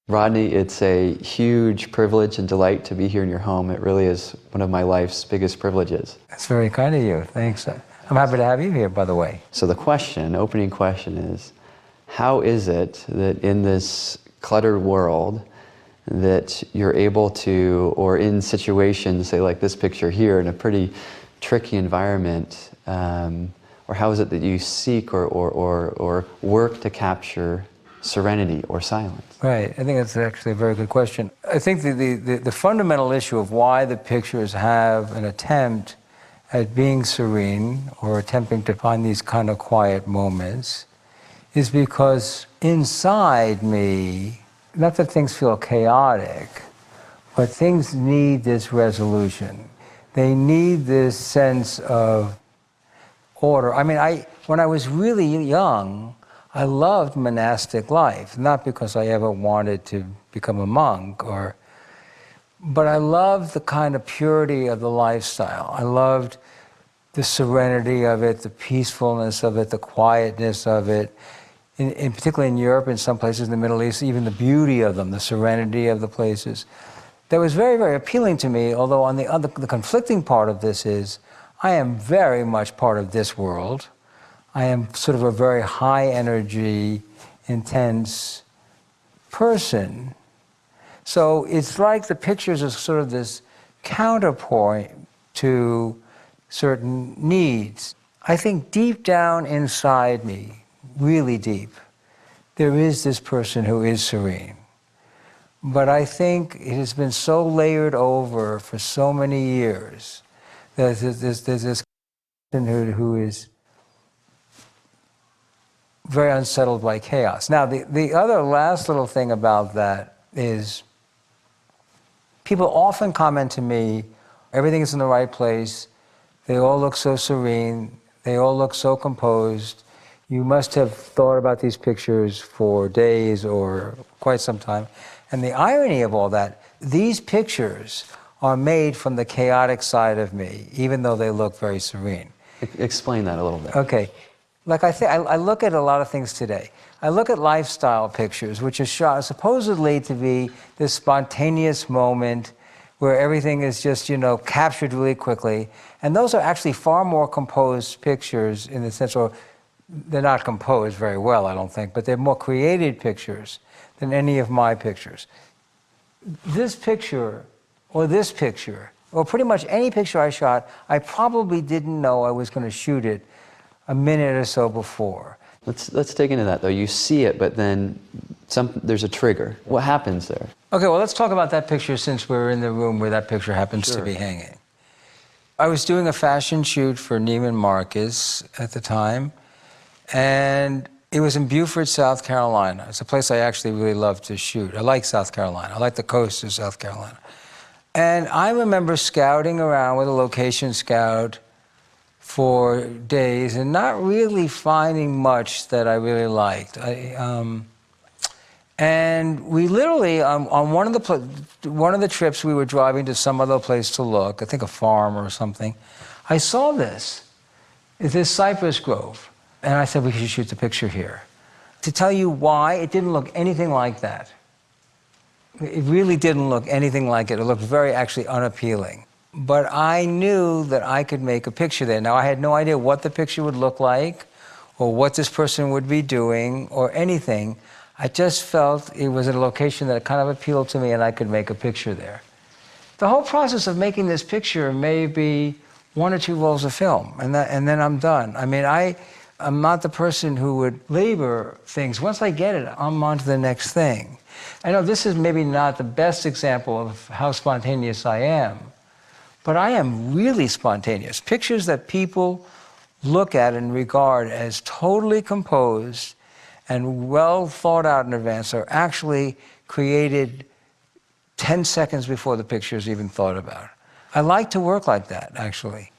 Rodney, it's a huge privilege and delight to be here in your home. It really is one of my life's biggest privileges. That's very kind of you. Thanks. I'm happy to have you here, by the way. So the opening question is, how is it that in this cluttered world that you're able to, or in situations, say like this picture here, in a pretty tricky environment, or how is it that you seek or work to capture serenity or silence? Right. I think that's actually a very good question. I think the fundamental issue of why the pictures have an attempt at being serene or attempting to find these kind of quiet moments is because inside me, not that things feel chaotic, but things need this resolution. They need this sense of order. I mean, when I was really young, I loved monastic life, not because I ever wanted to become a monk, but I loved the kind of purity of the lifestyle. I loved the serenity of it, the peacefulness of it, the quietness of it. In particularly in Europe, in some places in the Middle East, even the beauty of them, the serenity of the places. That was very, very appealing to me, although on the conflicting part of this is, I am very much part of this world. I am sort of a very high energy, intense person. So it's like the pictures are sort of this counterpoint to certain needs. I think deep down inside me, really deep, there is this person who is serene. But I think it has been so layered over for so many years that there's this person who is very unsettled by chaos. Now, the other last little thing about that is people often comment to me, everything is in the right place, they all look so serene, they all look so composed. You must have thought about these pictures for days or quite some time. And the irony of all that, these pictures are made from the chaotic side of me, even though they look very serene. Explain that a little bit. Okay. Like I look at a lot of things today. I look at lifestyle pictures, which are shot supposedly to be this spontaneous moment where everything is just, captured really quickly. And those are actually far more composed pictures in the sense, or they're not composed very well, I don't think, but they're more created pictures than any of my pictures. This picture, or pretty much any picture I shot, I probably didn't know I was going to shoot it a minute or so before. Let's dig into that, though. You see it, but then there's a trigger. What happens there? Okay, well, let's talk about that picture since we're in the room where that picture happens to be hanging. I was doing a fashion shoot for Neiman Marcus at the time, and it was in Beaufort, South Carolina. It's a place I actually really love to shoot. I like South Carolina. I like the coast of South Carolina. And I remember scouting around with a location scout for days and not really finding much that I really liked. And we literally, on one of the trips, we were driving to some other place to look, I think a farm or something. I saw this cypress grove. And I said, we should shoot the picture here. To tell you why, it didn't look anything like that. It really didn't look anything like it. It looked very actually unappealing. But I knew that I could make a picture there. Now, I had no idea what the picture would look like, or what this person would be doing, or anything. I just felt it was a location that kind of appealed to me, and I could make a picture there. The whole process of making this picture may be 1 or 2 rolls of film, and then I'm done. I mean, I'm not the person who would labor things. Once I get it, I'm on to the next thing. I know this is maybe not the best example of how spontaneous I am, but I am really spontaneous. Pictures that people look at and regard as totally composed and well thought out in advance are actually created 10 seconds before the picture is even thought about. I like to work like that, actually.